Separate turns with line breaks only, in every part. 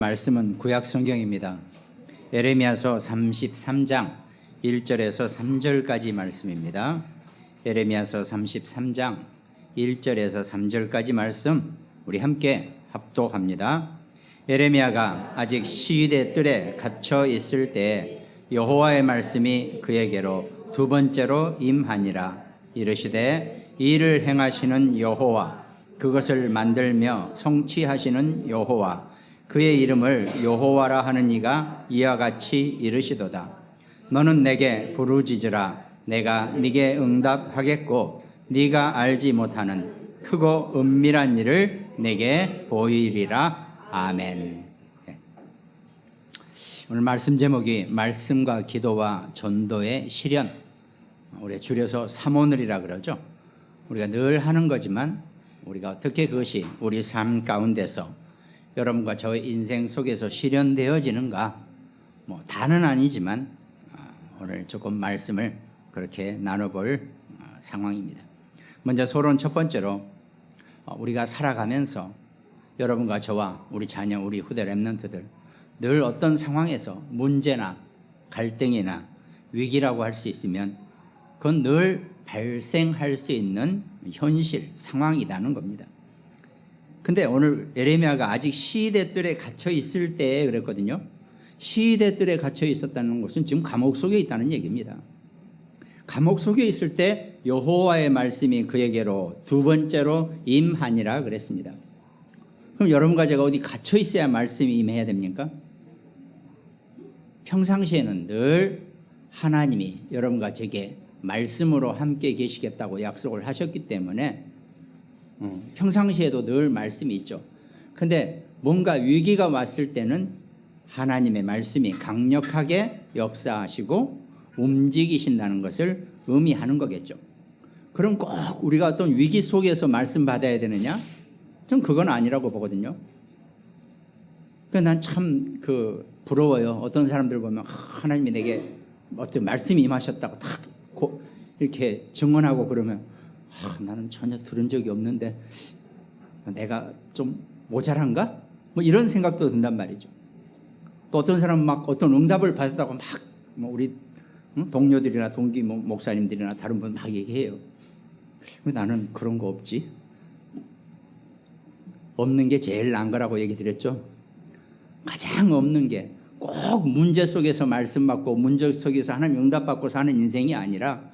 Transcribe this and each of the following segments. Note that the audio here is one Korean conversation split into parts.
말씀은 구약 성경입니다. 예레미야서 33장 1절에서 3절까지 말씀입니다. 예레미야서 33장 1절에서 3절까지 말씀 우리 함께 합독합니다. 예레미야가 아직 시위대 뜰에 갇혀 있을 때에 여호와의 말씀이 그에게로 두 번째로 임하니라. 이르시되 이를 행하시는 여호와, 그것을 만들며 성취하시는 여호와, 그의 이름을 여호와라 하는 이가 이와 같이 이르시도다. 너는 내게 부르짖으라. 내가 네게 응답하겠고 네가 알지 못하는 크고 은밀한 일을 내게 보이리라. 아멘. 오늘 말씀 제목이 말씀과 기도와 전도의 실현, 우리 줄여서 사모늘이라 그러죠. 우리가 늘 하는 거지만 우리가 어떻게 그것이 우리 삶 가운데서 여러분과 저의 인생 속에서 실현되어지는가, 다는 아니지만 오늘 조금 말씀을 그렇게 나눠볼 상황입니다. 먼저 서론 첫 번째로 우리가 살아가면서 여러분과 저와 우리 자녀, 우리 후대 렘넌트들 늘 어떤 상황에서 문제나 갈등이나 위기라고 할 수 있으면 그건 늘 발생할 수 있는 현실 상황이라는 겁니다. 근데 오늘 예레미야가 아직 시위대 뜰에 갇혀 있을 때에 그랬거든요. 시위대 뜰에 갇혀 있었다는 것은 지금 감옥 속에 있다는 얘기입니다. 감옥 속에 있을 때 여호와의 말씀이 그에게로 두 번째로 임하니라 그랬습니다. 그럼 여러분과 제가 어디 갇혀 있어야 말씀이 임해야 됩니까? 평상시에는 늘 하나님이 여러분과 제게 말씀으로 함께 계시겠다고 약속을 하셨기 때문에 평상시에도 늘 말씀이 있죠. 근데 뭔가 위기가 왔을 때는 하나님의 말씀이 강력하게 역사하시고 움직이신다는 것을 의미하는 거겠죠. 그럼 꼭 우리가 어떤 위기 속에서 말씀 받아야 되느냐? 전 그건 아니라고 보거든요. 난 참 부러워요. 어떤 사람들 보면 하나님이 내게 어떤 말씀이 임하셨다고 딱 이렇게 증언하고 그러면 나는 전혀 들은 적이 없는데 내가 좀 모자란가? 이런 생각도 든단 말이죠. 또 어떤 사람은 막 어떤 응답을 받았다고 막 우리 동료들이나 동기 목사님들이나 다른 분 막 얘기해요. 왜 나는 그런 거 없지? 없는 게 제일 나은 거라고 얘기 드렸죠. 가장 없는 게 꼭 문제 속에서 말씀 받고 문제 속에서 하나님 응답 받고 사는 인생이 아니라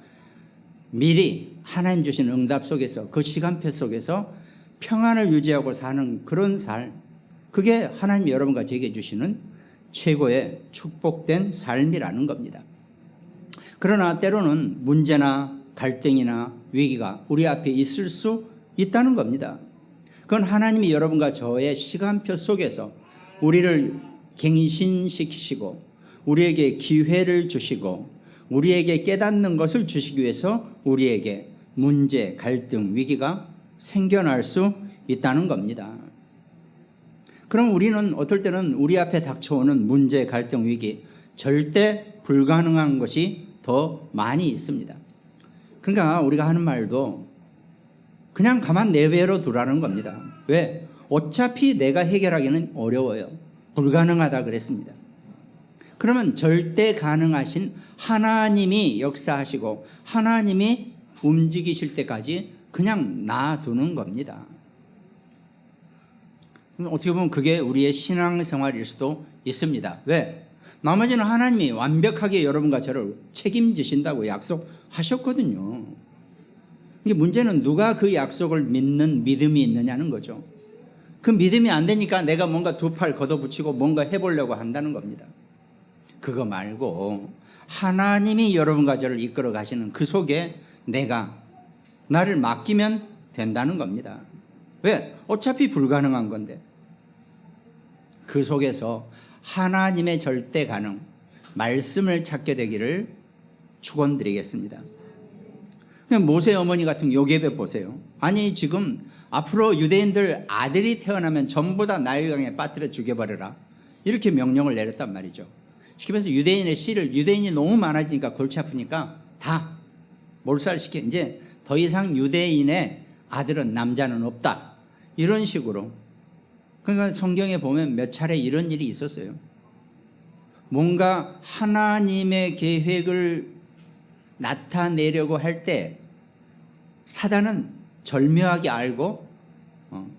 미리 하나님 주신 응답 속에서 그 시간표 속에서 평안을 유지하고 사는 그런 삶, 그게 하나님이 여러분과 제게 주시는 최고의 축복된 삶이라는 겁니다. 그러나 때로는 문제나 갈등이나 위기가 우리 앞에 있을 수 있다는 겁니다. 그건 하나님이 여러분과 저의 시간표 속에서 우리를 갱신시키시고 우리에게 기회를 주시고 우리에게 깨닫는 것을 주시기 위해서 우리에게 문제, 갈등, 위기가 생겨날 수 있다는 겁니다. 그럼 우리는 어떨 때는 우리 앞에 닥쳐오는 문제, 갈등, 위기 절대 불가능한 것이 더 많이 있습니다. 그러니까 우리가 하는 말도 그냥 가만 내버려 두라는 겁니다. 왜? 어차피 내가 해결하기는 어려워요. 불가능하다 그랬습니다. 그러면 절대 가능하신 하나님이 역사하시고 하나님이 움직이실 때까지 그냥 놔두는 겁니다. 어떻게 보면 그게 우리의 신앙생활일 수도 있습니다. 왜? 나머지는 하나님이 완벽하게 여러분과 저를 책임지신다고 약속하셨거든요. 이게 문제는 누가 그 약속을 믿는 믿음이 있느냐는 거죠. 그 믿음이 안 되니까 내가 뭔가 두 팔 걷어붙이고 뭔가 해보려고 한다는 겁니다. 그거 말고 하나님이 여러분과 저를 이끌어 가시는 그 속에 내가 나를 맡기면 된다는 겁니다. 왜? 어차피 불가능한 건데. 그 속에서 하나님의 절대 가능 말씀을 찾게 되기를 축원드리겠습니다. 그냥 모세 어머니 같은 요셉을 보세요. 아니 지금 앞으로 유대인들 아들이 태어나면 전부 다 나일강에 빠뜨려 죽여버려라 이렇게 명령을 내렸단 말이죠. 쉽게 말해서 유대인의 씨를 유대인이 너무 많아지니까 골치 아프니까 다 몰살시켜 이제 더 이상 유대인의 아들은 남자는 없다 이런 식으로 그러니까 성경에 보면 몇 차례 이런 일이 있었어요. 뭔가 하나님의 계획을 나타내려고 할 때 사단은 절묘하게 알고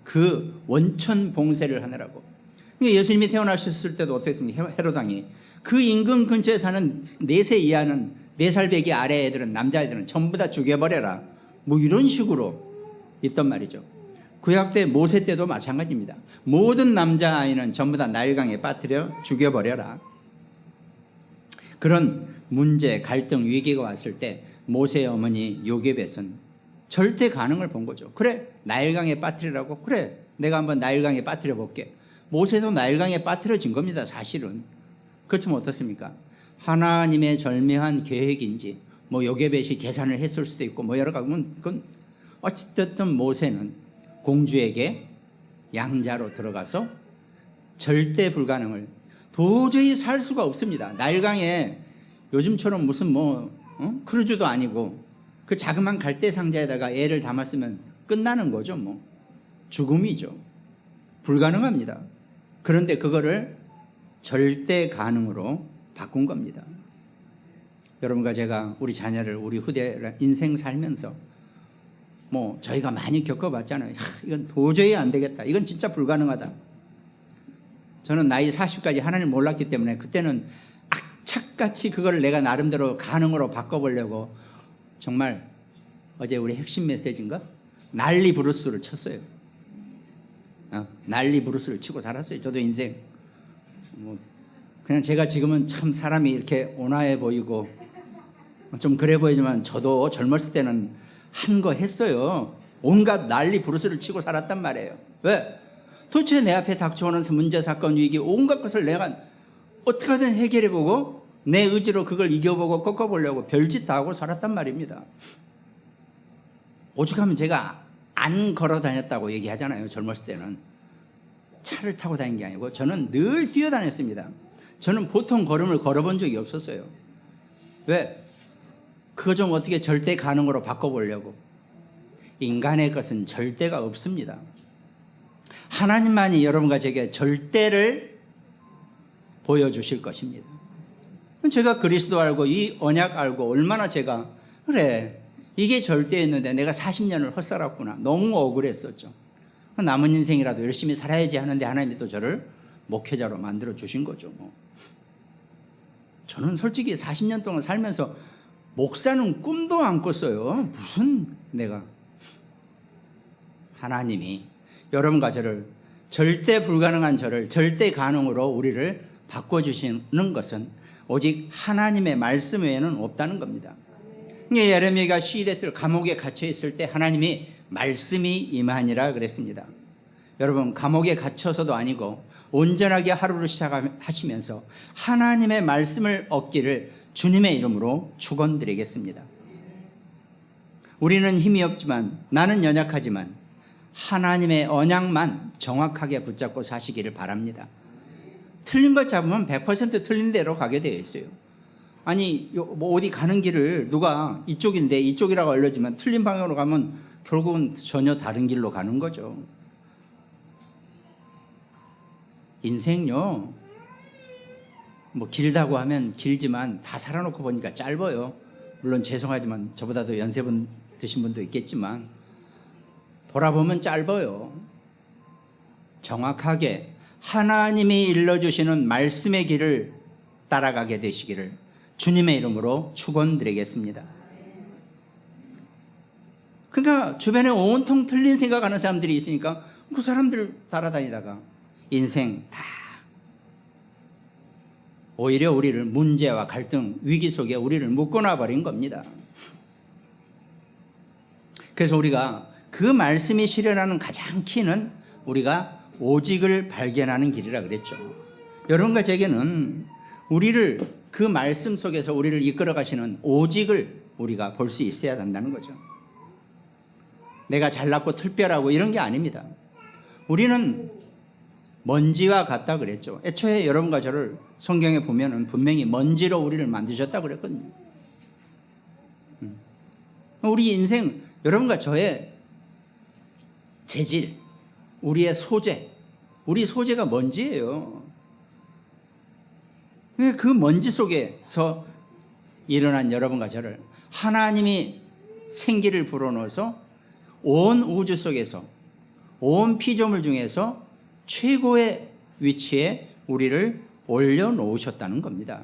그 원천 봉쇄를 하느라고. 그러니까 예수님이 태어나셨을 때도 어땠습니까? 헤로당이 그 인근 근처에 사는 4세 이하는 4살 배기 아래 애들은, 남자애들은 전부 다 죽여버려라, 뭐 이런 식으로 있단 말이죠. 구약 때 모세 때도 마찬가지입니다. 모든 남자아이는 전부 다 나일강에 빠뜨려 죽여버려라. 그런 문제, 갈등, 위기가 왔을 때 모세의 어머니 요게벳은 절대 가능을 본 거죠. 그래, 나일강에 빠뜨리라고? 그래, 내가 한번 나일강에 빠뜨려 볼게. 모세도 나일강에 빠뜨려진 겁니다, 사실은. 그렇지만 어떻습니까? 하나님의 절묘한 계획인지 뭐 요게벳이 계산을 했을 수도 있고 뭐 여러 가지, 그건 어쨌든 모세는 공주에게 양자로 들어가서 절대 불가능을, 도저히 살 수가 없습니다. 나일강에 요즘처럼 무슨 크루즈도 아니고 그 자그만 갈대 상자에다가 애를 담았으면 끝나는 거죠. 뭐 죽음이죠. 불가능합니다. 그런데 그거를 절대 가능으로 바꾼 겁니다. 여러분과 제가 우리 자녀를, 우리 후대 인생 살면서 뭐 저희가 많이 겪어봤잖아요. 이건 도저히 안 되겠다, 이건 진짜 불가능하다. 저는 나이 40까지 하나님을 몰랐기 때문에 그때는 악착같이 그걸 내가 나름대로 가능으로 바꿔보려고 정말, 어제 우리 핵심 메시지인가? 난리 부르스를 쳤어요. 난리 부르스를 치고 살았어요. 저도 인생 그냥 제가 지금은 참 사람이 이렇게 온화해 보이고 좀 그래 보이지만 저도 젊었을 때는 한 거 했어요. 온갖 난리 부르스를 치고 살았단 말이에요. 왜? 도대체 내 앞에 닥쳐오는 문제, 사건, 위기 온갖 것을 내가 어떻게든 해결해보고 내 의지로 그걸 이겨보고 꺾어보려고 별짓 다 하고 살았단 말입니다. 오죽하면 제가 안 걸어 다녔다고 얘기하잖아요. 젊었을 때는 차를 타고 다닌 게 아니고 저는 늘 뛰어다녔습니다. 저는 보통 걸음을 걸어본 적이 없었어요. 왜? 그거 좀 어떻게 절대 가능으로 바꿔보려고. 인간의 것은 절대가 없습니다. 하나님만이 여러분과 제게 절대를 보여주실 것입니다. 제가 그리스도 알고 이 언약 알고 얼마나 제가, 그래, 이게 절대였는데 내가 40년을 헛살았구나, 너무 억울했었죠. 남은 인생이라도 열심히 살아야지 하는데 하나님이 또 저를 목회자로 만들어 주신 거죠. 저는 솔직히 40년 동안 살면서 목사는 꿈도 안 꿨어요. 무슨 내가. 하나님이 여러분과 저를, 절대 불가능한 저를 절대 가능으로 우리를 바꿔주시는 것은 오직 하나님의 말씀 외에는 없다는 겁니다. 예레미야가 시대들 감옥에 갇혀 있을 때 하나님이 말씀이 임하니라 그랬습니다. 여러분, 감옥에 갇혀서도 아니고 온전하게 하루를 시작하시면서 하나님의 말씀을 얻기를 주님의 이름으로 축원드리겠습니다. 우리는 힘이 없지만, 나는 연약하지만 하나님의 언약만 정확하게 붙잡고 사시기를 바랍니다. 틀린 것 잡으면 100% 틀린 대로 가게 되어 있어요. 아니, 뭐 어디 가는 길을 누가 이쪽인데 이쪽이라고 알려주면 틀린 방향으로 가면 결국은 전혀 다른 길로 가는 거죠. 인생요, 뭐 길다고 하면 길지만 다 살아놓고 보니까 짧아요. 물론 죄송하지만 저보다도 연세분 드신 분도 있겠지만 돌아보면 짧아요. 정확하게 하나님이 일러주시는 말씀의 길을 따라가게 되시기를 주님의 이름으로 축원드리겠습니다. 그러니까 주변에 온통 틀린 생각하는 사람들이 있으니까 그 사람들 따라다니다가 인생 다 오히려 우리를 문제와 갈등, 위기 속에 우리를 묶어놔 버린 겁니다. 그래서 우리가 그 말씀이 실현하는 가장 키는 우리가 오직을 발견하는 길이라 그랬죠. 여러분과 제게는 우리를, 그 말씀 속에서 우리를 이끌어 가시는 오직을 우리가 볼 수 있어야 된다는 거죠. 내가 잘났고 특별하고 이런 게 아닙니다. 우리는 먼지와 같다 그랬죠. 애초에 여러분과 저를 성경에 보면은 분명히 먼지로 우리를 만드셨다 그랬거든요. 우리 인생, 여러분과 저의 재질, 우리의 소재, 우리 소재가 먼지예요. 그 먼지 속에서 일어난 여러분과 저를 하나님이 생기를 불어넣어서 온 우주 속에서 온 피조물 중에서 최고의 위치에 우리를 올려놓으셨다는 겁니다.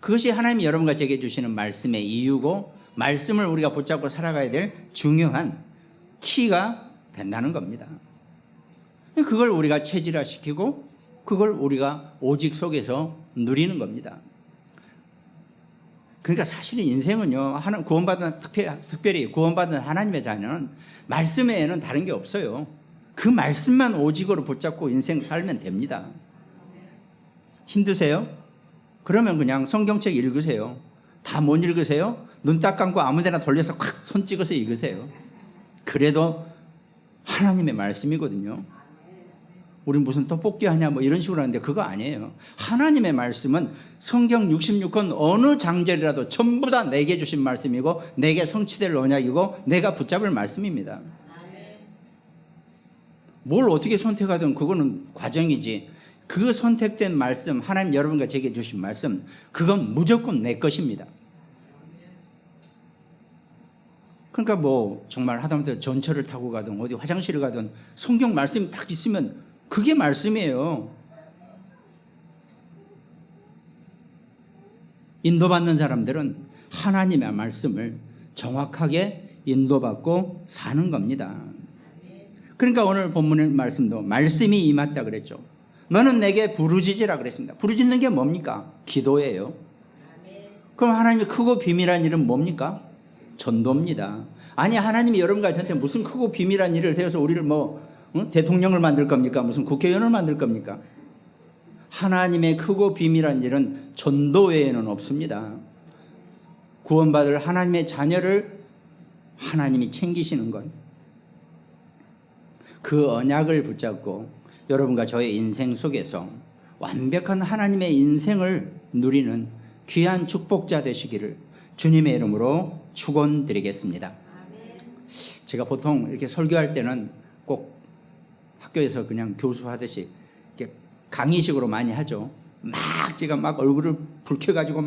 그것이 하나님이 여러분과 제게 주시는 말씀의 이유고 말씀을 우리가 붙잡고 살아가야 될 중요한 키가 된다는 겁니다. 그걸 우리가 체질화시키고 그걸 우리가 오직 속에서 누리는 겁니다. 그러니까 사실은 인생은요, 구원받은 특별히 구원받은 하나님의 자녀는 말씀 외에는 다른 게 없어요. 그 말씀만 오직으로 붙잡고 인생 살면 됩니다. 힘드세요? 그러면 그냥 성경책 읽으세요. 다 못 읽으세요? 눈 딱 감고 아무데나 돌려서 콱 손 찍어서 읽으세요. 그래도 하나님의 말씀이거든요. 우리 무슨 떡볶이 하냐 뭐 이런 식으로 하는데 그거 아니에요. 하나님의 말씀은 성경 66권 어느 장절이라도 전부 다 내게 주신 말씀이고 내게 성취될 언약이고 내가 붙잡을 말씀입니다. 뭘 어떻게 선택하든 그거는 과정이지, 그 선택된 말씀, 하나님 여러분과 제게 주신 말씀, 그건 무조건 내 것입니다. 그러니까 뭐 정말 하다못해 전철을 타고 가든 어디 화장실을 가든 성경 말씀이 딱 있으면 그게 말씀이에요. 인도받는 사람들은 하나님의 말씀을 정확하게 인도받고 사는 겁니다. 그러니까 오늘 본문의 말씀도 말씀이 임했다 그랬죠. 너는 내게 부르짖으라 그랬습니다. 부르짖는 게 뭡니까? 기도예요. 그럼 하나님이 크고 비밀한 일은 뭡니까? 전도입니다. 아니, 하나님이 여러분과 저한테 무슨 크고 비밀한 일을 세워서 우리를 대통령을 만들 겁니까? 무슨 국회의원을 만들 겁니까? 하나님의 크고 비밀한 일은 전도 외에는 없습니다. 구원받을 하나님의 자녀를 하나님이 챙기시는 것, 그 언약을 붙잡고 여러분과 저의 인생 속에서 완벽한 하나님의 인생을 누리는 귀한 축복자 되시기를 주님의 이름으로 축원드리겠습니다. 제가 보통 이렇게 설교할 때는 꼭 학교에서 그냥 교수하듯이 이렇게 강의식으로 많이 하죠. 제가 얼굴을 붉혀가지고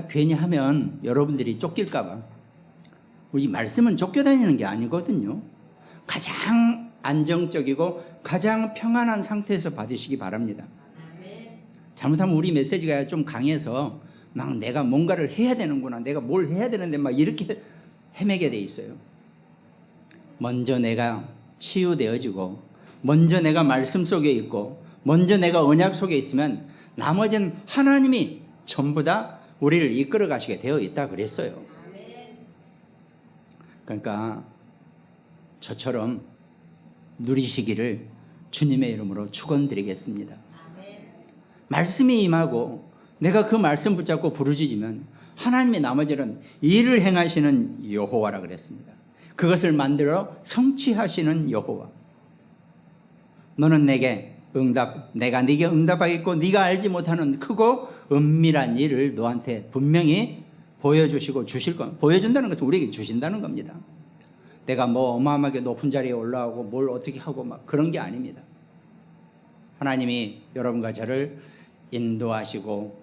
괜히 하면 여러분들이 쫓길까봐. 우리 말씀은 쫓겨다니는 게 아니거든요. 가장 안정적이고 가장 평안한 상태에서 받으시기 바랍니다. 잘못하면 우리 메시지가 좀 강해서 내가 뭔가를 해야 되는구나, 내가 뭘 해야 되는데 이렇게 헤매게 돼 있어요. 먼저 내가 치유되어지고 먼저 내가 말씀 속에 있고 먼저 내가 언약 속에 있으면 나머지는 하나님이 전부 다 우리를 이끌어 가시게 되어 있다 그랬어요. 그러니까 저처럼 누리시기를 주님의 이름으로 축원드리겠습니다. 말씀이 임하고 내가 그 말씀 붙잡고 부르짖으면 하나님의 나머지는 일을 행하시는 여호와라 그랬습니다. 그것을 만들어 성취하시는 여호와. 너는 내게 내가 네게 응답하겠고 네가 알지 못하는 크고 은밀한 일을 너한테 분명히 보여주시고 주실 것. 보여준다는 것은 우리에게 주신다는 겁니다. 내가 어마어마하게 높은 자리에 올라오고 뭘 어떻게 하고 그런 게 아닙니다. 하나님이 여러분과 저를 인도하시고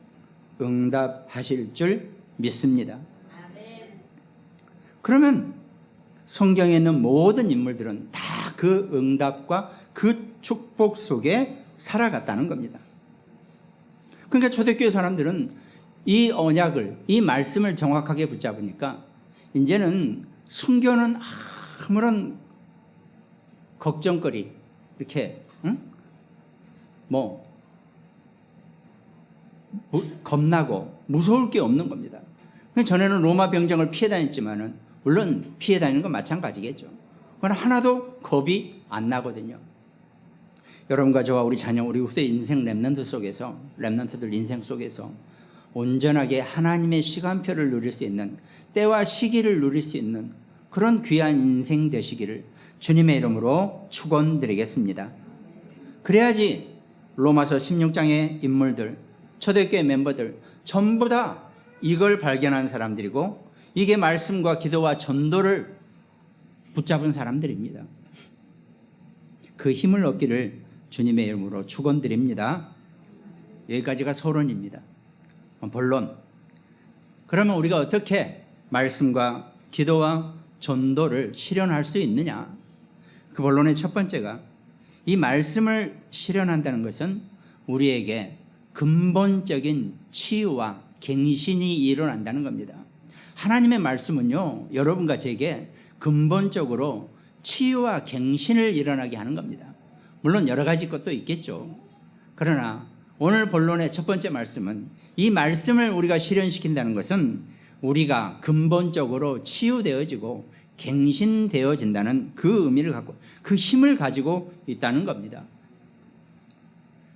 응답하실 줄 믿습니다. 그러면 성경에 있는 모든 인물들은 다 그 응답과 그 축복 속에 살아갔다는 겁니다. 그러니까 초대교회 사람들은 이 언약을, 이 말씀을 정확하게 붙잡으니까 이제는 순교는 아무런 걱정거리, 이렇게 겁나고 무서울 게 없는 겁니다. 전에는 로마 병정을 피해 다녔지만은 물론 피해 다니는 건 마찬가지겠죠. 그러나 하나도 겁이 안 나거든요. 여러분과 저와 우리 자녀, 우리 후대 인생 렘넌트들 인생 속에서 온전하게 하나님의 시간표를 누릴 수 있는, 때와 시기를 누릴 수 있는 그런 귀한 인생 되시기를 주님의 이름으로 축원드리겠습니다. 그래야지 로마서 16장의 인물들, 초대교회 멤버들 전부 다 이걸 발견한 사람들이고 이게 말씀과 기도와 전도를 붙잡은 사람들입니다. 그 힘을 얻기를 주님의 이름으로 축원드립니다. 여기까지가 서론입니다. 본론. 그러면 우리가 어떻게 말씀과 기도와 전도를 실현할 수 있느냐? 그 본론의 첫 번째가 이 말씀을 실현한다는 것은 우리에게 근본적인 치유와 갱신이 일어난다는 겁니다. 하나님의 말씀은요, 여러분과 제게 근본적으로 치유와 갱신을 일어나게 하는 겁니다. 물론 여러 가지 것도 있겠죠. 그러나 오늘 본론의 첫 번째 말씀은 이 말씀을 우리가 실현시킨다는 것은 우리가 근본적으로 치유되어지고 갱신되어진다는 그 의미를 갖고 그 힘을 가지고 있다는 겁니다.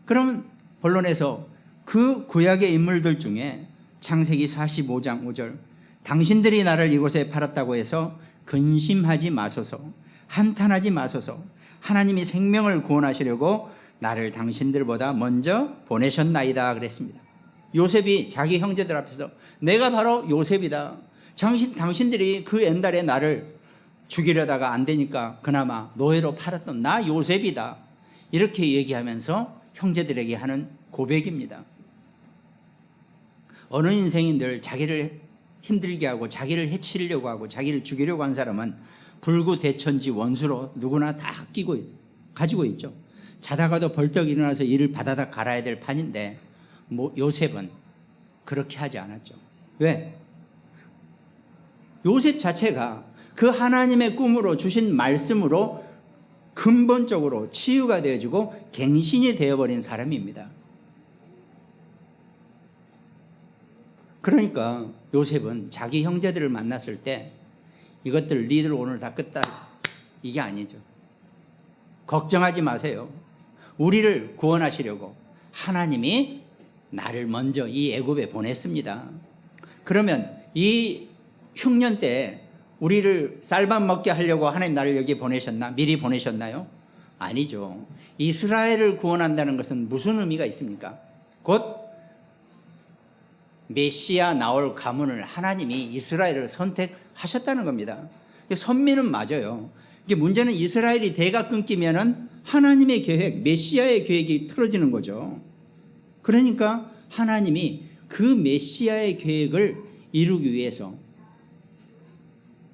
그럼 본론에서 그 구약의 인물들 중에 창세기 45장 5절 당신들이 나를 이곳에 팔았다고 해서 근심하지 마소서, 한탄하지 마소서, 하나님이 생명을 구원하시려고 나를 당신들보다 먼저 보내셨나이다 그랬습니다. 요셉이 자기 형제들 앞에서 내가 바로 요셉이다. 당신들이 그 옛날에 나를 죽이려다가 안 되니까 그나마 노예로 팔았던 나 요셉이다. 이렇게 얘기하면서 형제들에게 하는 고백입니다. 어느 인생인들 자기를 힘들게 하고 자기를 해치려고 하고 자기를 죽이려고 한 사람은 불구대천지 원수로 누구나 다 가지고 있죠. 자다가도 벌떡 일어나서 이를 바다다 갈아야 될 판인데 요셉은 그렇게 하지 않았죠. 왜? 요셉 자체가 그 하나님의 꿈으로 주신 말씀으로 근본적으로 치유가 되어지고 갱신이 되어버린 사람입니다. 그러니까 요셉은 자기 형제들을 만났을 때 이것들 니들 오늘 다 끝다 이게 아니죠. 걱정하지 마세요. 우리를 구원하시려고 하나님이 나를 먼저 이 애굽에 보냈습니다. 그러면 이 흉년 때 우리를 쌀밥 먹게 하려고 하나님 나를 여기 보내셨나? 미리 보내셨나요? 아니죠. 이스라엘을 구원한다는 것은 무슨 의미가 있습니까? 곧 메시아 나올 가문을 하나님이 이스라엘을 선택하셨다는 겁니다. 선민은 맞아요. 이게 문제는 이스라엘이 대가 끊기면은 하나님의 계획, 메시아의 계획이 틀어지는 거죠. 그러니까 하나님이 그 메시아의 계획을 이루기 위해서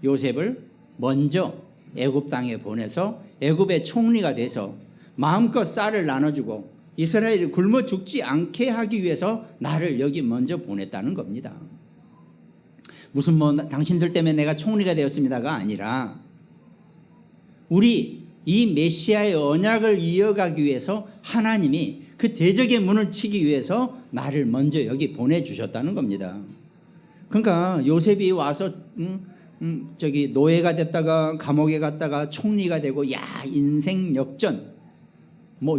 요셉을 먼저 애굽 땅에 보내서 애굽의 총리가 돼서 마음껏 쌀을 나눠주고 이스라엘이 굶어 죽지 않게 하기 위해서 나를 여기 먼저 보냈다는 겁니다. 무슨 당신들 때문에 내가 총리가 되었습니다가 아니라 우리 이 메시아의 언약을 이어가기 위해서 하나님이 그 대적의 문을 치기 위해서 나를 먼저 여기 보내주셨다는 겁니다. 그러니까 요셉이 와서 저기 노예가 됐다가 감옥에 갔다가 총리가 되고 야 인생 역전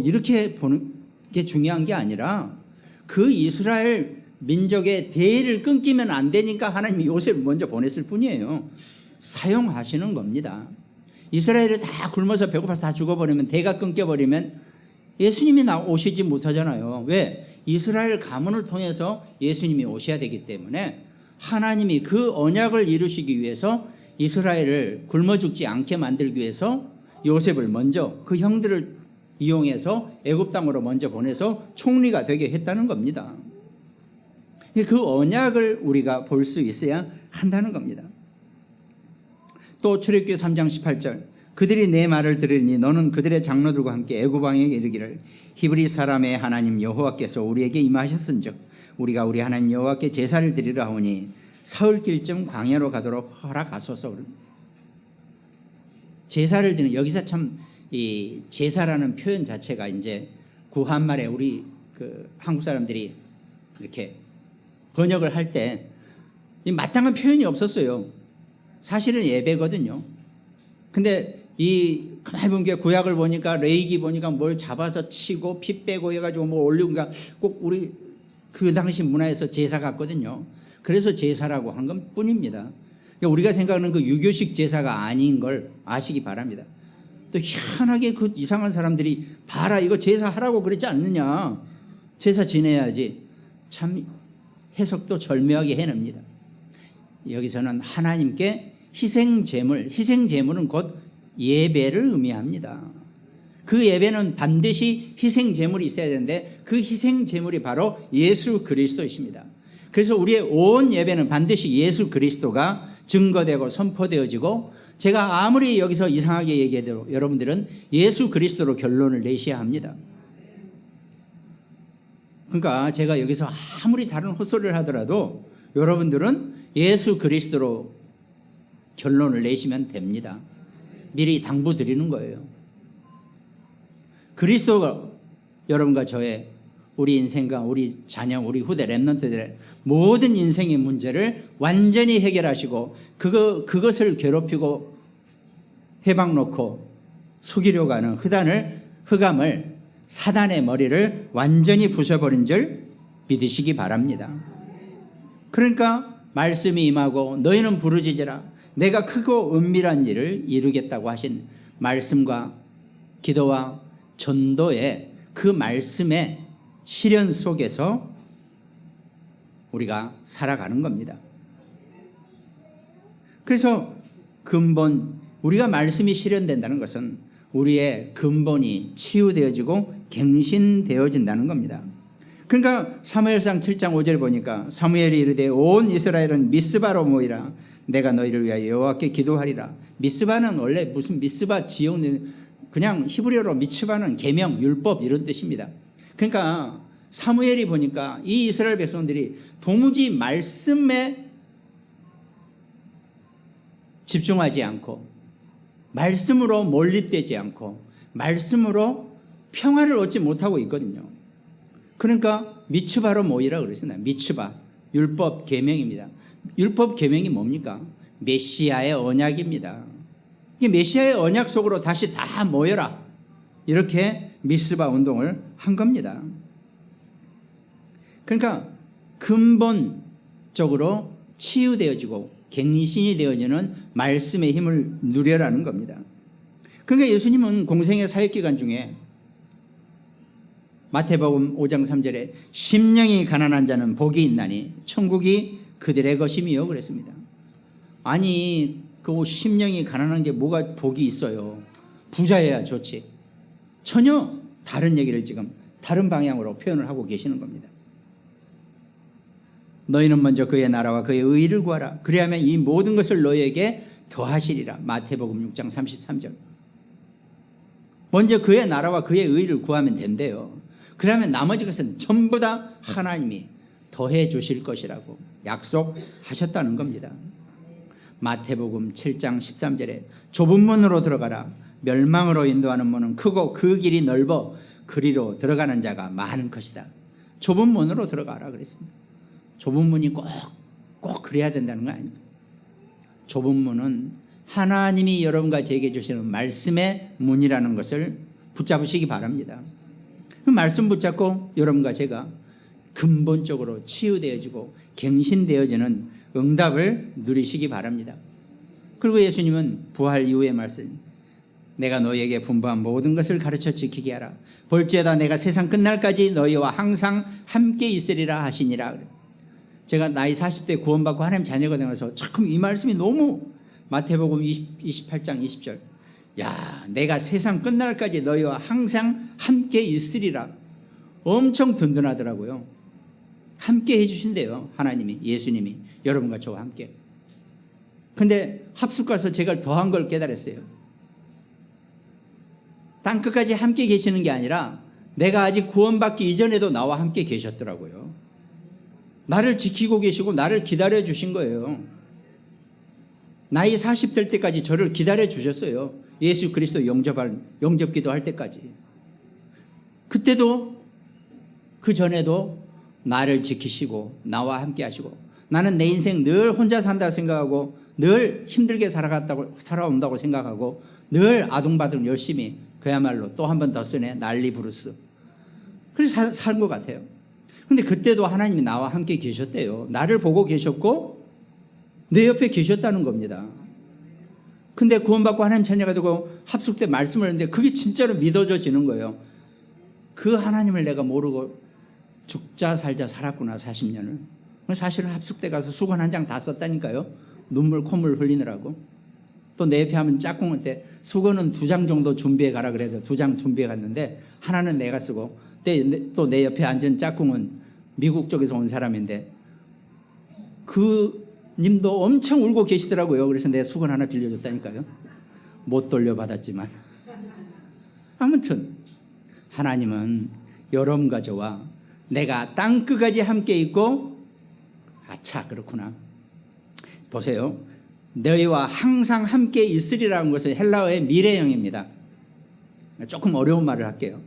이렇게 보는 게 중요한 게 아니라 그 이스라엘 민족의 대의를 끊기면 안 되니까 하나님이 요셉을 먼저 보냈을 뿐이에요. 사용하시는 겁니다. 이스라엘이 다 굶어서 배고파서 다 죽어버리면 대가 끊겨버리면 예수님이 오시지 못하잖아요. 왜? 이스라엘 가문을 통해서 예수님이 오셔야 되기 때문에 하나님이 그 언약을 이루시기 위해서 이스라엘을 굶어 죽지 않게 만들기 위해서 요셉을 먼저 그 형들을 이용해서 애굽 땅으로 먼저 보내서 총리가 되게 했다는 겁니다. 그 언약을 우리가 볼 수 있어야 한다는 겁니다. 또 출애굽기 3장 18절 그들이 내 말을 들으니 너는 그들의 장로들과 함께 애굽 왕에게 이르기를 히브리 사람의 하나님 여호와께서 우리에게 임하셨은즉 우리가 우리 하나님 여호와께 제사를 드리려 하오니 사흘길쯤 광야로 가도록 허락하소서. 제사를 드리는 여기서 참 이 제사라는 표현 자체가 이제 구한말에 우리 그 한국 사람들이 이렇게 번역을 할 때 이 마땅한 표현이 없었어요. 사실은 예배거든요. 근데 이 가만히 보면 게 구약을 보니까 레위기 보니까 뭘 잡아서 치고 피 빼고 해가지고 뭐 올리고 그러니까 꼭 우리 그 당시 문화에서 제사 같거든요. 그래서 제사라고 한 것 뿐입니다. 우리가 생각하는 그 유교식 제사가 아닌 걸 아시기 바랍니다. 또 희한하게 그 이상한 사람들이 봐라 이거 제사하라고 그랬지 않느냐. 제사 지내야지. 참 해석도 절묘하게 해냅니다. 여기서는 하나님께 희생제물은 곧 예배를 의미합니다. 그 예배는 반드시 희생 제물이 있어야 되는데 그 희생 제물이 바로 예수 그리스도이십니다. 그래서 우리의 온 예배는 반드시 예수 그리스도가 증거되고 선포되어지고, 제가 아무리 여기서 이상하게 얘기해도 여러분들은 예수 그리스도로 결론을 내셔야 합니다. 그러니까 제가 여기서 아무리 다른 헛소리를 하더라도 여러분들은 예수 그리스도로 결론을 내시면 됩니다. 미리 당부드리는 거예요. 그리스도가 여러분과 저의, 우리 인생과 우리 자녀, 우리 후대 렘넌트들의 모든 인생의 문제를 완전히 해결하시고 그것을 괴롭히고 해방 놓고 속이려고 하는 흑암을, 사단의 머리를 완전히 부숴버린 줄 믿으시기 바랍니다. 그러니까 말씀이 임하고 너희는 부르짖으라 내가 크고 은밀한 일을 이루겠다고 하신 말씀과 기도와 전도의 그 말씀의 실현 속에서 우리가 살아가는 겁니다. 그래서 근본, 우리가 말씀이 실현된다는 것은 우리의 근본이 치유되어지고 갱신되어진다는 겁니다. 그러니까 사무엘상 7장 5절 보니까 사무엘이 이르되 온 이스라엘은 미스바로 모이라 내가 너희를 위하여 여호와께 기도하리라. 미스바는 원래 무슨 미스바 지역, 그냥 히브리어로 미츠바는 계명, 율법 이런 뜻입니다. 그러니까 사무엘이 보니까 이 이스라엘 백성들이 도무지 말씀에 집중하지 않고 말씀으로 몰입되지 않고 말씀으로 평화를 얻지 못하고 있거든요. 그러니까 미츠바로 모이라 그랬습니다. 미츠바, 율법 계명입니다. 율법 계명이 뭡니까? 메시아의 언약입니다. 이 메시아의 언약 속으로 다시 다 모여라, 이렇게 미스바 운동을 한 겁니다. 그러니까 근본적으로 치유되어지고 갱신이 되어지는 말씀의 힘을 누려라는 겁니다. 그러니까 예수님은 공생의 사역기간 중에 마태복음 5장 3절에 심령이 가난한 자는 복이 있나니 천국이 그들의 것임이요 그랬습니다. 아니 그 심령이 가난한 게 뭐가 복이 있어요? 부자여야 좋지. 전혀 다른 얘기를 지금 다른 방향으로 표현을 하고 계시는 겁니다. 너희는 먼저 그의 나라와 그의 의를 구하라. 그리하면 이 모든 것을 너희에게 더하시리라. 마태복음 6장 33절. 먼저 그의 나라와 그의 의를 구하면 된대요. 그러면 나머지 것은 전부 다 하나님이 더해 주실 것이라고 약속하셨다는 겁니다. 마태복음 7장 13절에 좁은 문으로 들어가라. 멸망으로 인도하는 문은 크고 그 길이 넓어 그리로 들어가는 자가 많은 것이다. 좁은 문으로 들어가라 그랬습니다. 좁은 문이 꼭 그래야 된다는 거 아닙니다. 좁은 문은 하나님이 여러분과 제게 주시는 말씀의 문이라는 것을 붙잡으시기 바랍니다. 그 말씀 붙잡고 여러분과 제가 근본적으로 치유되어지고 갱신되어지는 응답을 누리시기 바랍니다. 그리고 예수님은 부활 이후의 말씀, 내가 너희에게 분부한 모든 것을 가르쳐 지키게 하라. 볼지어다 내가 세상 끝날까지 너희와 항상 함께 있으리라 하시니라. 제가 나이 40대 구원받고 하나님 자녀가 되면서 참 이 말씀이 너무, 마태복음 28장 20절, 야 내가 세상 끝날까지 너희와 항상 함께 있으리라. 엄청 든든하더라고요. 함께 해주신대요. 하나님이, 예수님이 여러분과 저와 함께. 근데 합숙 가서 제가 더한 걸 깨달았어요. 땅끝까지 함께 계시는 게 아니라 내가 아직 구원받기 이전에도 나와 함께 계셨더라고요. 나를 지키고 계시고 나를 기다려 주신 거예요. 나이 40 될 때까지 저를 기다려 주셨어요. 예수 그리스도 영접기도 할 때까지. 그때도 그 전에도 나를 지키시고 나와 함께 하시고, 나는 내 인생 늘 혼자 산다고 생각하고 늘 힘들게 살아온다고 생각하고 늘 아둥바둥 열심히, 그야말로 또 한 번 더 쓰네, 난리 부르스. 그래서 산 것 같아요. 근데 그때도 하나님이 나와 함께 계셨대요. 나를 보고 계셨고 내 옆에 계셨다는 겁니다. 근데 구원받고 하나님 자녀가 되고 합숙 때 말씀을 했는데 그게 진짜로 믿어져지는 거예요. 그 하나님을 내가 모르고 죽자 살자 살았구나 40년을. 사실은 합숙 때 가서 수건 한 장 다 썼다니까요. 눈물 콧물 흘리느라고. 또 내 옆에 하면 짝꿍한테 수건은 2장 정도 준비해 가라 그래서 2장 준비해 갔는데 하나는 내가 쓰고 또 내 옆에 앉은 짝꿍은 미국 쪽에서 온 사람인데 그 님도 엄청 울고 계시더라고요. 그래서 내 수건 하나 빌려줬다니까요. 못 돌려받았지만 아무튼 하나님은 여러분과 저와 내가 땅끝까지 함께 있고 아차 그렇구나. 보세요. 너희와 항상 함께 있으리라는 것은 헬라어의 미래형입니다. 조금 어려운 말을 할게요.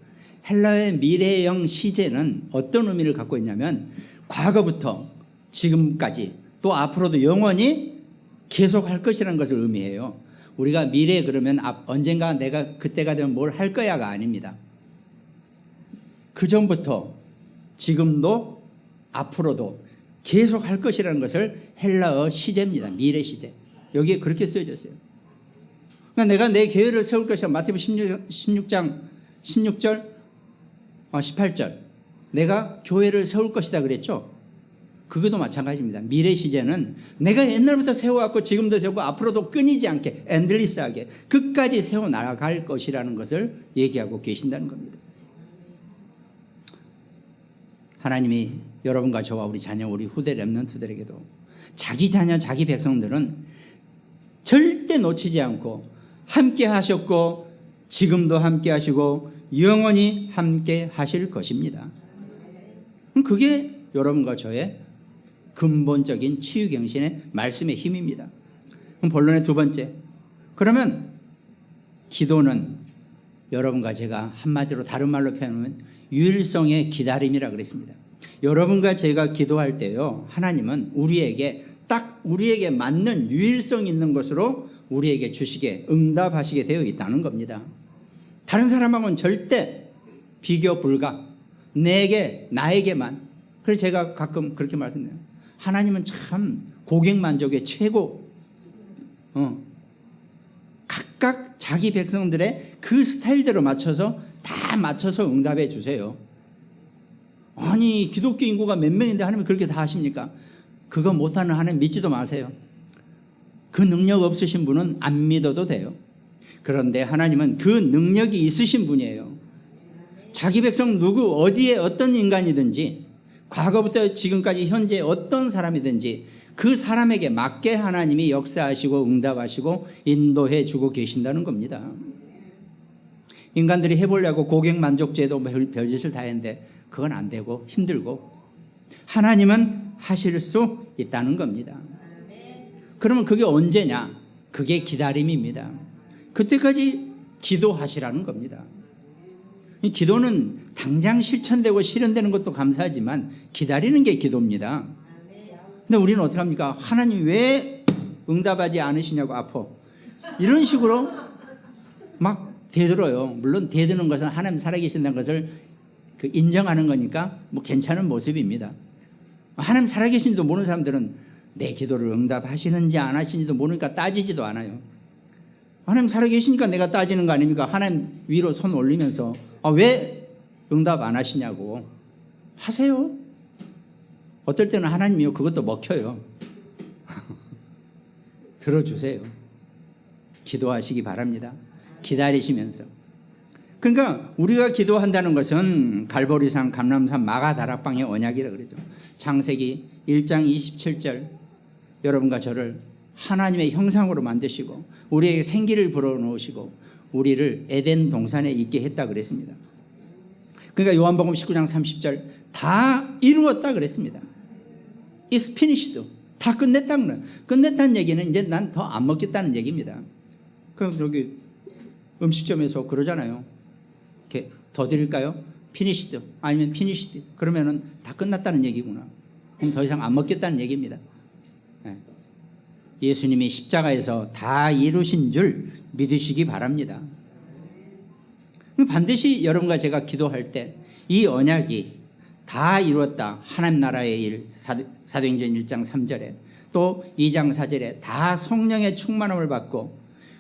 헬라어의 미래형 시제는 어떤 의미를 갖고 있냐면 과거부터 지금까지 또 앞으로도 영원히 계속할 것이라는 것을 의미해요. 우리가 미래 그러면 언젠가 내가 그때가 되면 뭘 할 거야가 아닙니다. 그 전부터 지금도 앞으로도 계속 할 것이라는 것을 헬라어 시제입니다. 미래 시제. 여기에 그렇게 쓰여졌어요. 그러니까 내가 내 계획을 세울 것이야. 마태복음 16장 16절 18절 내가 교회를 세울 것이다 그랬죠. 그것도 마찬가지입니다. 미래 시제는 내가 옛날부터 세워왔고 지금도 세우고 앞으로도 끊이지 않게 엔들리스하게 끝까지 세워나갈 것이라는 것을 얘기하고 계신다는 겁니다. 하나님이 여러분과 저와 우리 자녀 우리 후대 렘넌트들에게도 자기 자녀 자기 백성들은 절대 놓치지 않고 함께 하셨고 지금도 함께 하시고 영원히 함께 하실 것입니다. 그게 여러분과 저의 근본적인 치유경신의 말씀의 힘입니다. 그럼 본론의 두 번째, 그러면 기도는 여러분과 제가 한마디로 다른 말로 표현하면 유일성의 기다림이라 그랬습니다. 여러분과 제가 기도할 때요, 하나님은 우리에게 맞는 유일성 있는 것으로 우리에게 주시게 응답하시게 되어 있다는 겁니다. 다른 사람하고는 절대 비교 불가. 나에게만. 그래서 제가 가끔 그렇게 말씀드려요. 하나님은 참 고객 만족의 최고. 각각 자기 백성들의 그 스타일대로 맞춰서 다 맞춰서 응답해 주세요. 아니 기독교 인구가 몇 명인데 하나님이 그렇게 다 하십니까? 그거 못하는 하나님 믿지도 마세요. 그 능력 없으신 분은 안 믿어도 돼요. 그런데 하나님은 그 능력이 있으신 분이에요. 자기 백성 누구 어디에 어떤 인간이든지 과거부터 지금까지 현재 어떤 사람이든지 그 사람에게 맞게 하나님이 역사하시고 응답하시고 인도해 주고 계신다는 겁니다. 인간들이 해보려고 고객 만족제도 별짓을 다 했는데 그건 안 되고 힘들고 하나님은 하실 수 있다는 겁니다. 그러면 그게 언제냐? 그게 기다림입니다. 그때까지 기도하시라는 겁니다. 이 기도는 당장 실천되고 실현되는 것도 감사하지만 기다리는 게 기도입니다. 근데 우리는 어떻게 합니까? 하나님 왜 응답하지 않으시냐고 아파. 이런 식으로 막 대들어요. 물론 대드는 것은 하나님 살아계신다는 것을 인정하는 거니까 뭐 괜찮은 모습입니다. 하나님 살아계신지도 모르는 사람들은 내 기도를 응답하시는지 안 하시는지도 모르니까 따지지도 않아요. 하나님 살아계시니까 내가 따지는 거 아닙니까? 하나님 위로 손 올리면서 왜 응답 안 하시냐고 하세요. 어떨 때는 하나님이요 그것도 먹혀요. 들어주세요. 기도하시기 바랍니다. 기다리시면서. 그러니까 우리가 기도한다는 것은 갈보리산, 감람산, 마가다락방의 언약이라 그러죠. 창세기 1장 27절 여러분과 저를 하나님의 형상으로 만드시고 우리에게 생기를 불어넣으시고 우리를 에덴 동산에 있게 했다 그랬습니다. 그러니까 요한복음 19장 30절 다 이루었다 그랬습니다. It's finished. 다 끝냈다는 거예요. 끝냈다는 얘기는 이제 난 더 안 먹겠다는 얘기입니다. 그럼 여기 음식점에서 그러잖아요. 이렇게 더 드릴까요? finished 아니면 finished 그러면은 다 끝났다는 얘기구나. 그럼 더 이상 안 먹겠다는 얘기입니다. 네. 예수님이 십자가에서 다 이루신 줄 믿으시기 바랍니다. 반드시 여러분과 제가 기도할 때 이 언약이 다 이루었다. 하나님 나라의 일 사도행전 1장 3절에 또 2장 4절에 다 성령의 충만함을 받고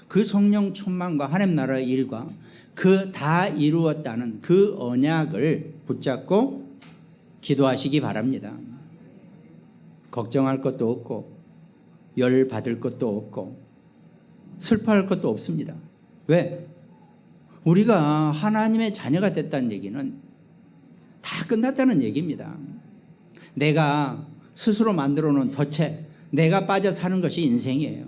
그 성령 충만과 하나님 나라의 일과 그 다 이루었다는 그 언약을 붙잡고 기도하시기 바랍니다. 걱정할 것도 없고 열 받을 것도 없고 슬퍼할 것도 없습니다. 왜? 우리가 하나님의 자녀가 됐다는 얘기는 다 끝났다는 얘기입니다. 내가 스스로 만들어 놓은 덫에 내가 빠져 사는 것이 인생이에요.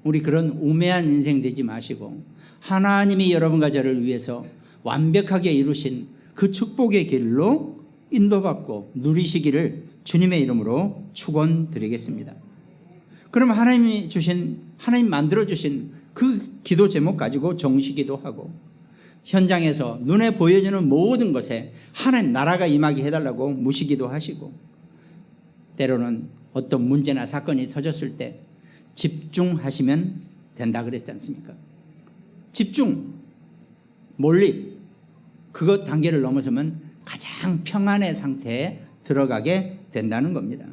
우리 그런 우매한 인생 되지 마시고 하나님이 여러분과 저를 위해서 완벽하게 이루신 그 축복의 길로 인도받고 누리시기를 주님의 이름으로 축원드리겠습니다. 그럼 하나님 만들어 주신 그 기도 제목 가지고 정시기도 하고 현장에서 눈에 보여지는 모든 것에 하나님 나라가 임하게 해달라고 무시기도 하시고 때로는 어떤 문제나 사건이 터졌을 때 집중하시면 된다 그랬지 않습니까? 집중, 몰입 그것 단계를 넘어서면 가장 평안의 상태에 들어가게 된다는 겁니다.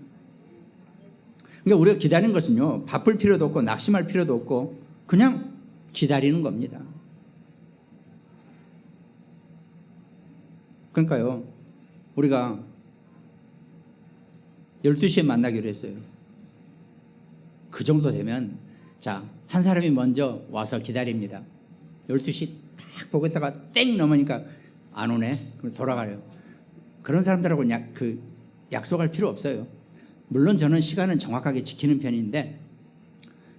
그러니까 우리가 기다리는 것은요 바쁠 필요도 없고 낙심할 필요도 없고 그냥 기다리는 겁니다. 그러니까요 우리가 12시에 만나기로 했어요. 그 정도 되면 자, 한 사람이 먼저 와서 기다립니다. 12시 딱 보고 있다가 땡 넘으니까 안 오네. 그럼 돌아가요. 그런 사람들하고 약속할 필요 없어요. 물론 저는 시간은 정확하게 지키는 편인데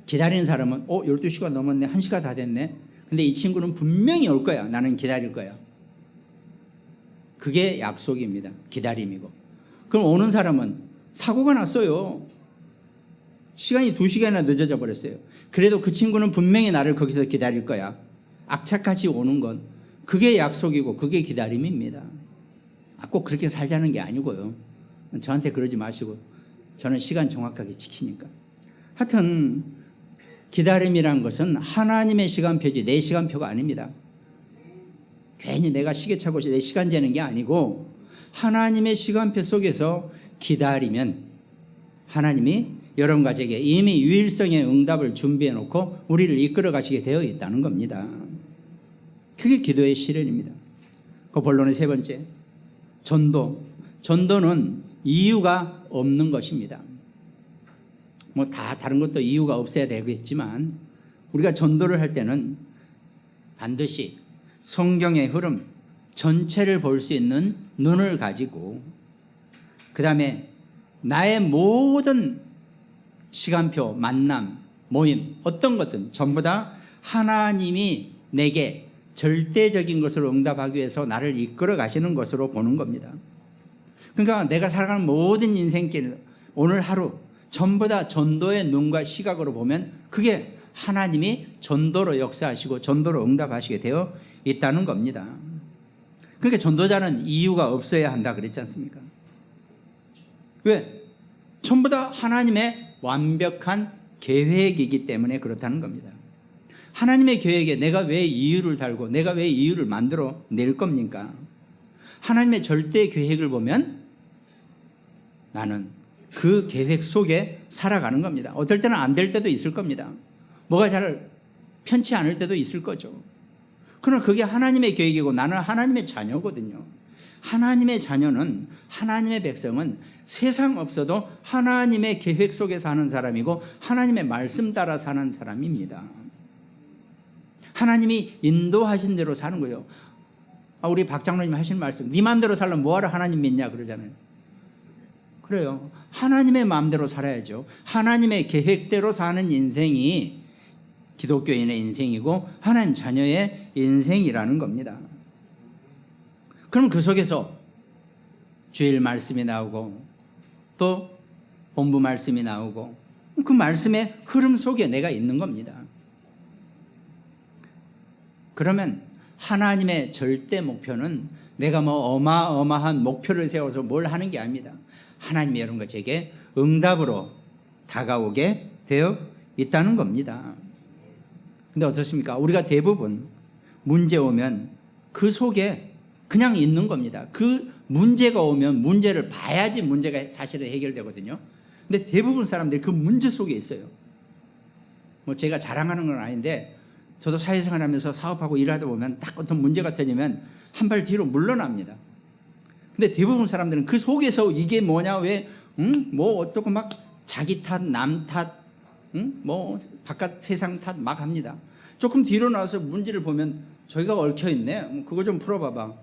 기다리는 사람은 12시가 넘었네. 1시가 다 됐네. 근데 이 친구는 분명히 올 거야. 나는 기다릴 거야. 그게 약속입니다. 기다림이고. 그럼 오는 사람은 사고가 났어요. 시간이 2시간이나 늦어져 버렸어요. 그래도 그 친구는 분명히 나를 거기서 기다릴 거야. 악착같이 오는 건 그게 약속이고 그게 기다림입니다. 꼭 그렇게 살자는 게 아니고요. 저한테 그러지 마시고 저는 시간 정확하게 지키니까. 하여튼 기다림이란 것은 하나님의 시간표지 내 시간표가 아닙니다. 괜히 내가 시계차고 내 시간 재는 게 아니고 하나님의 시간표 속에서 기다리면 하나님이 여러분 가족에게 이미 유일성의 응답을 준비해 놓고 우리를 이끌어 가시게 되어 있다는 겁니다. 그게 기도의 실현입니다. 그 본론의 세 번째, 전도는 이유가 없는 것입니다. 뭐 다 다른 것도 이유가 없어야 되겠지만 우리가 전도를 할 때는 반드시 성경의 흐름 전체를 볼 수 있는 눈을 가지고 그 다음에 나의 모든 시간표, 만남, 모임 어떤 것든 전부 다 하나님이 내게 절대적인 것으로 응답하기 위해서 나를 이끌어 가시는 것으로 보는 겁니다. 그러니까 내가 살아가는 모든 인생길 오늘 하루 전부 다 전도의 눈과 시각으로 보면 그게 하나님이 전도로 역사하시고 전도로 응답하시게 되어 있다는 겁니다. 그러니까 전도자는 이유가 없어야 한다 그랬지 않습니까? 왜? 전부 다 하나님의 완벽한 계획이기 때문에 그렇다는 겁니다. 하나님의 계획에 내가 왜 이유를 달고 내가 왜 이유를 만들어 낼 겁니까? 하나님의 절대 계획을 보면 나는 그 계획 속에 살아가는 겁니다. 어떨 때는 안 될 때도 있을 겁니다. 뭐가 잘 편치 않을 때도 있을 거죠. 그러나 그게 하나님의 계획이고 나는 하나님의 자녀거든요. 하나님의 자녀는 하나님의 백성은 세상 없어도 하나님의 계획 속에 사는 사람이고 하나님의 말씀 따라 사는 사람입니다. 하나님이 인도하신 대로 사는 거예요. 우리 박 장로님 하신 말씀 네 마음대로 살려면 뭐하러 하나님 믿냐 그러잖아요. 그래요. 하나님의 마음대로 살아야죠. 하나님의 계획대로 사는 인생이 기독교인의 인생이고 하나님 자녀의 인생이라는 겁니다. 그럼 그 속에서 주일 말씀이 나오고 또 본부 말씀이 나오고 그 말씀의 흐름 속에 내가 있는 겁니다. 그러면 하나님의 절대 목표는 내가 뭐 어마어마한 목표를 세워서 뭘 하는 게 아닙니다. 하나님이 여러분과 제게 응답으로 다가오게 되어 있다는 겁니다. 근데 어떻습니까? 우리가 대부분 문제 오면 그 속에 그냥 있는 겁니다. 그 문제가 오면 문제를 봐야지 문제가 사실은 해결되거든요. 근데 대부분 사람들이 그 문제 속에 있어요. 뭐 제가 자랑하는 건 아닌데 저도 사회생활하면서 사업하고 일하다 보면 딱 어떤 문제가 터지면 한 발 뒤로 물러납니다. 근데 대부분 사람들은 그 속에서 이게 뭐냐 왜 뭐 어떻고 막 자기 탓, 남 탓, 응? 뭐 바깥 세상 탓 막 합니다. 조금 뒤로 나와서 문제를 보면 저희가 얽혀 있네. 그거 좀 풀어봐봐.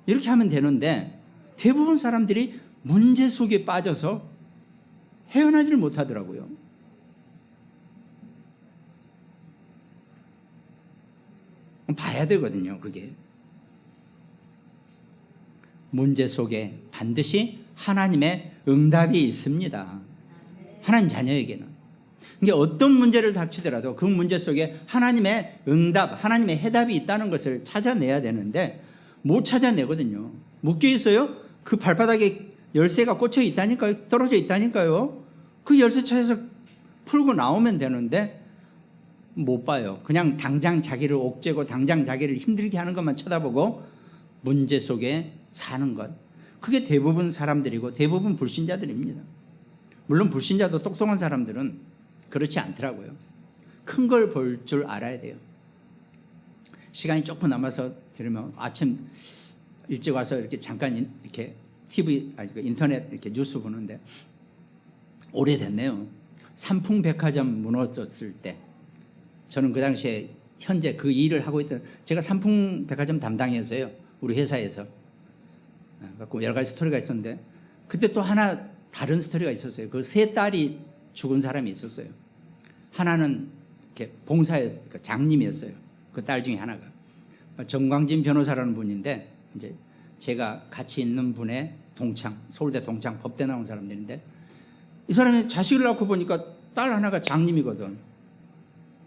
이렇게 하면 되는데 대부분 사람들이 문제 속에 빠져서 헤어나지를 못하더라고요. 봐야 되거든요. 그게 문제 속에 반드시 하나님의 응답이 있습니다. 하나님 자녀에게는. 그러니까 어떤 문제를 닥치더라도 그 문제 속에 하나님의 응답, 하나님의 해답이 있다는 것을 찾아내야 되는데 못 찾아내거든요. 묶여 있어요? 그 발바닥에 열쇠가 꽂혀 있다니까요. 떨어져 있다니까요. 그 열쇠 찾아서 풀고 나오면 되는데 못 봐요. 그냥 당장 자기를 옥죄고 당장 자기를 힘들게 하는 것만 쳐다보고 문제 속에 사는 것. 그게 대부분 사람들이고 대부분 불신자들입니다. 물론 불신자도 똑똑한 사람들은 그렇지 않더라고요. 큰 걸 볼 줄 알아야 돼요. 시간이 조금 남아서 들으면 아침 일찍 와서 이렇게 잠깐 이렇게 TV 인터넷 이렇게 뉴스 보는데 오래됐네요. 삼풍백화점 무너졌을 때 저는 그 당시에 현재 그 일을 하고 있던 제가 삼풍백화점 담당이었어요. 우리 회사에서. 갖고 여러 가지 스토리가 있었는데 그때 또 하나 다른 스토리가 있었어요. 그 세 딸이 죽은 사람이 있었어요. 하나는 이렇게 봉사였 장님이었어요. 그 딸 중에 하나가 정광진 변호사라는 분인데 이제 제가 같이 있는 분의 동창, 서울대 동창, 법대 나온 사람들인데 이 사람이 자식을 낳고 보니까 딸 하나가 장님이거든.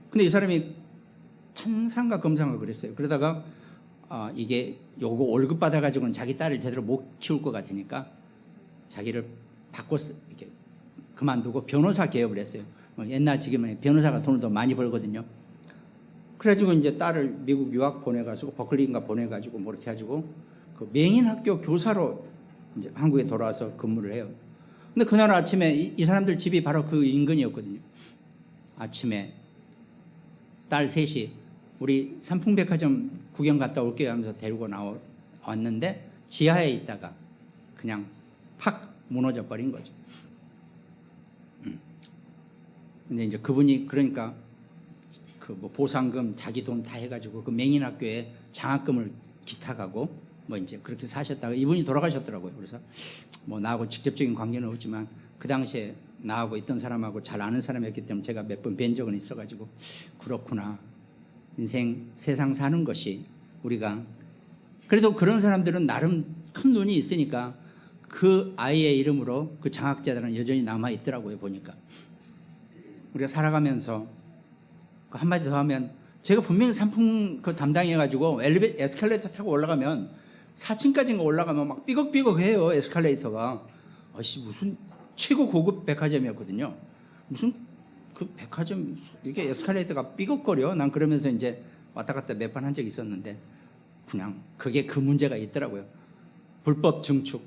근데 이 사람이 판사인가 검사인가 그랬어요. 그러다가 이게 요거 월급 받아가지고는 자기 딸을 제대로 못 키울 것 같으니까 자기를 바꿔서 이렇게 그만두고 변호사 개업을 했어요. 옛날 지금은 변호사가 돈을 더 많이 벌거든요. 그래가지고 이제 딸을 미국 유학 보내가지고 버클리인가 보내가지고 뭐 이렇게 해가지고 그 맹인학교 교사로 이제 한국에 돌아와서 근무를 해요. 근데 그날 아침에 이 사람들 집이 바로 그 인근이었거든요. 아침에 딸 셋이 우리 삼풍백화점 구경 갔다 올게요 하면서 데리고 나왔는데 지하에 있다가 그냥 팍 무너져 버린 거죠. 근데 이제 그분이 그러니까 그 뭐 보상금 자기 돈 다 해가지고 그 맹인학교에 장학금을 기탁하고 뭐 이제 그렇게 사셨다가 이분이 돌아가셨더라고요. 그래서 뭐 나하고 직접적인 관계는 없지만 그 당시에 나하고 있던 사람하고 잘 아는 사람이었기 때문에 제가 몇 번 뵌 적은 있어가지고 그렇구나. 인생 세상 사는 것이 우리가 그래도 그런 사람들은 나름 큰 눈이 있으니까 그 아이의 이름으로 그 장학재단은 여전히 남아 있더라고요. 보니까 우리가 살아가면서 그 한마디 더 하면 제가 분명히 상품 그 담당해가지고 에스컬레이터 타고 올라가면 4층까지인가 올라가면 막 삐걱삐걱해요. 에스컬레이터가 무슨 최고 고급 백화점이었거든요. 무슨 그 백화점 이게 에스컬레이터가 삐걱거려. 난 그러면서 이제 왔다 갔다 몇 번 한 적이 있었는데 그냥 그게 그 문제가 있더라고요. 불법 증축.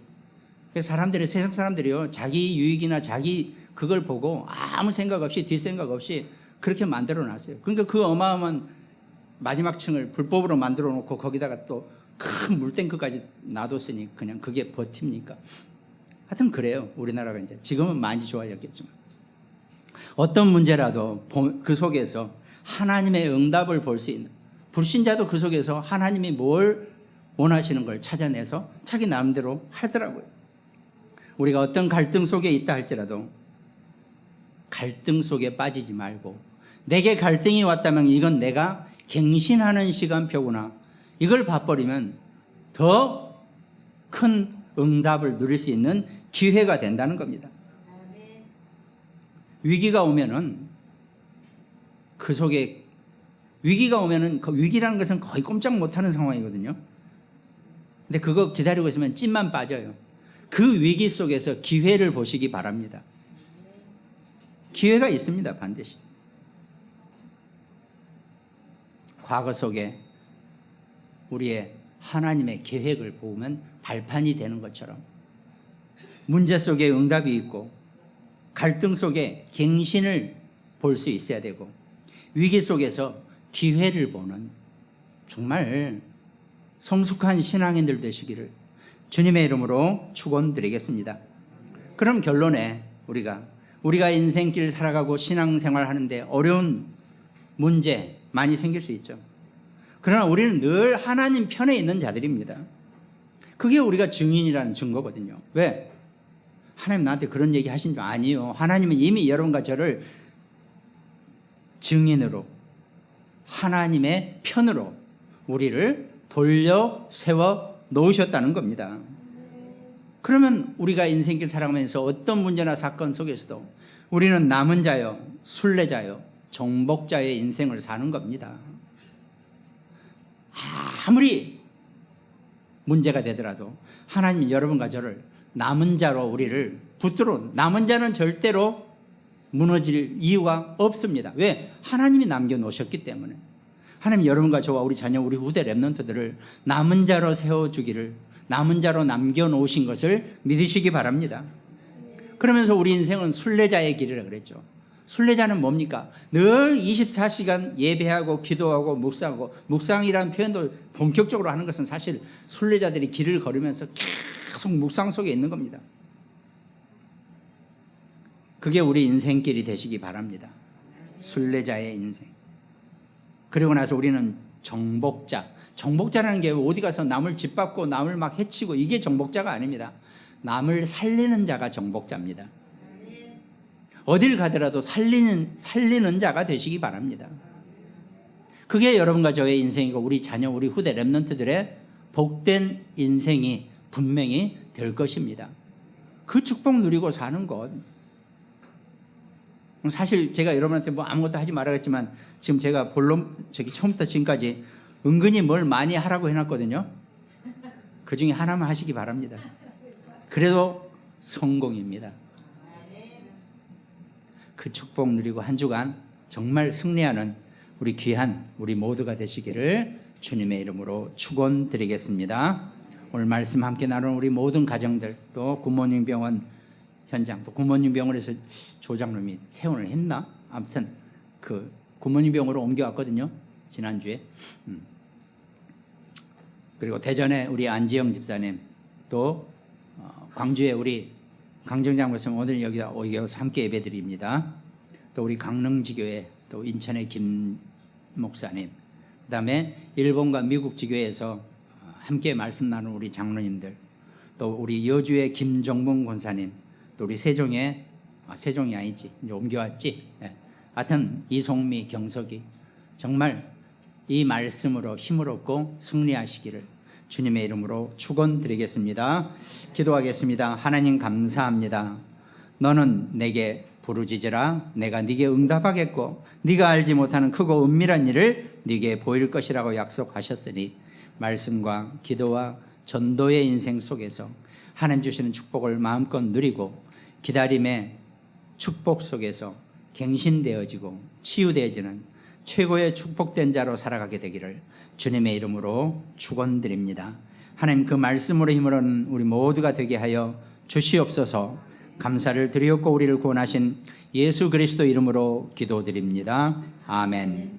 사람들이 세상 사람들이요 자기 유익이나 자기 그걸 보고 아무 생각 없이 뒷생각 없이 그렇게 만들어 놨어요. 그러니까 그 어마어마한 마지막 층을 불법으로 만들어 놓고 거기다가 또 큰 물탱크까지 놔뒀으니 그냥 그게 버팁니까? 하여튼 그래요. 우리나라가 이제 지금은 많이 좋아졌겠지만 어떤 문제라도 그 속에서 하나님의 응답을 볼 수 있는 불신자도 그 속에서 하나님이 뭘 원하시는 걸 찾아내서 자기 나름대로 하더라고요. 우리가 어떤 갈등 속에 있다 할지라도 갈등 속에 빠지지 말고 내게 갈등이 왔다면 이건 내가 갱신하는 시간표구나. 이걸 봐버리면 더 큰 응답을 누릴 수 있는 기회가 된다는 겁니다. 위기가 오면은 그 속에 위기가 오면은 그 위기라는 것은 거의 꼼짝 못하는 상황이거든요. 근데 그거 기다리고 있으면 찐만 빠져요. 그 위기 속에서 기회를 보시기 바랍니다. 기회가 있습니다. 반드시. 과거 속에 우리의 하나님의 계획을 보면 발판이 되는 것처럼 문제 속에 응답이 있고 갈등 속에 갱신을 볼 수 있어야 되고 위기 속에서 기회를 보는 정말 성숙한 신앙인들 되시기를 주님의 이름으로 축원드리겠습니다. 그럼 결론에 우리가 우리가 인생길 살아가고 신앙생활 하는데 어려운 문제 많이 생길 수 있죠. 그러나 우리는 늘 하나님 편에 있는 자들입니다. 그게 우리가 증인이라는 증거거든요. 왜? 하나님 나한테 그런 얘기 하신 줄 아니요. 하나님은 이미 여러분과 저를 증인으로 하나님의 편으로 우리를 돌려 세워 놓으셨다는 겁니다. 그러면 우리가 인생길 살아가면서 어떤 문제나 사건 속에서도 우리는 남은 자요, 순례자요, 정복자의 인생을 사는 겁니다. 아무리 문제가 되더라도 하나님이 여러분과 저를 남은 자로 우리를 붙들어, 남은 자는 절대로 무너질 이유가 없습니다. 왜? 하나님이 남겨놓으셨기 때문에. 하나님 여러분과 저와 우리 자녀, 우리 후대 렘넌트들을 남은 자로 세워주기를, 남은 자로 남겨놓으신 것을 믿으시기 바랍니다. 그러면서 우리 인생은 순례자의 길이라 그랬죠. 순례자는 뭡니까? 늘 24시간 예배하고 기도하고 묵상하고, 묵상이라는 표현도 본격적으로 하는 것은 사실 순례자들이 길을 걸으면서 계속 묵상 속에 있는 겁니다. 그게 우리 인생길이 되시기 바랍니다. 순례자의 인생. 그리고 나서 우리는 정복자. 정복자라는 게 어디 가서 남을 짓밟고 남을 막 해치고 이게 정복자가 아닙니다. 남을 살리는 자가 정복자입니다. 어딜 가더라도 살리는 자가 되시기 바랍니다. 그게 여러분과 저의 인생이고 우리 자녀, 우리 후대 렘넌트들의 복된 인생이 분명히 될 것입니다. 그 축복 누리고 사는 것. 사실 제가 여러분한테 뭐 아무것도 하지 말아야겠지만 지금 제가 본론 처음부터 지금까지 은근히 뭘 많이 하라고 해놨거든요. 그 중에 하나만 하시기 바랍니다. 그래도 성공입니다. 그 축복 누리고 한 주간 정말 승리하는 우리 귀한 우리 모두가 되시기를 주님의 이름으로 축원드리겠습니다. 오늘 말씀 함께 나누는 우리 모든 가정들, 또 굿모닝 병원 현장, 또 굿모닝 병원에서 조장님이 퇴원을 했나? 아무튼 그 굿모닝 병원으로 옮겨왔거든요. 지난주에. 그리고 대전에 우리 안지영 집사님, 또 광주에 우리 강정장 목사님 오늘 여기 와서 함께 예배드립니다. 또 우리 강릉지교회, 또 인천의 김 목사님, 그다음에 일본과 미국 지교회에서 함께 말씀 나누는 우리 장로님들, 또 우리 여주의 김정봉 권사님, 또 우리 세종의 세종이 아니지 이제 옮겨왔지. 하여튼 이송미, 경석이 정말 이 말씀으로 힘을 얻고 승리하시기를 주님의 이름으로 축원드리겠습니다. 기도하겠습니다. 하나님 감사합니다. 너는 내게 부르짖으라 내가 네게 응답하겠고 네가 알지 못하는 크고 은밀한 일을 네게 보일 것이라고 약속하셨으니 말씀과 기도와 전도의 인생 속에서 하나님 주시는 축복을 마음껏 누리고 기다림의 축복 속에서 갱신되어지고 치유되어지는 최고의 축복된 자로 살아가게 되기를 주님의 이름으로 축원드립니다. 하나님 그 말씀으로 힘을 얻는 우리 모두가 되게 하여 주시옵소서. 감사를 드리옵고 우리를 구원하신 예수 그리스도 이름으로 기도드립니다. 아멘.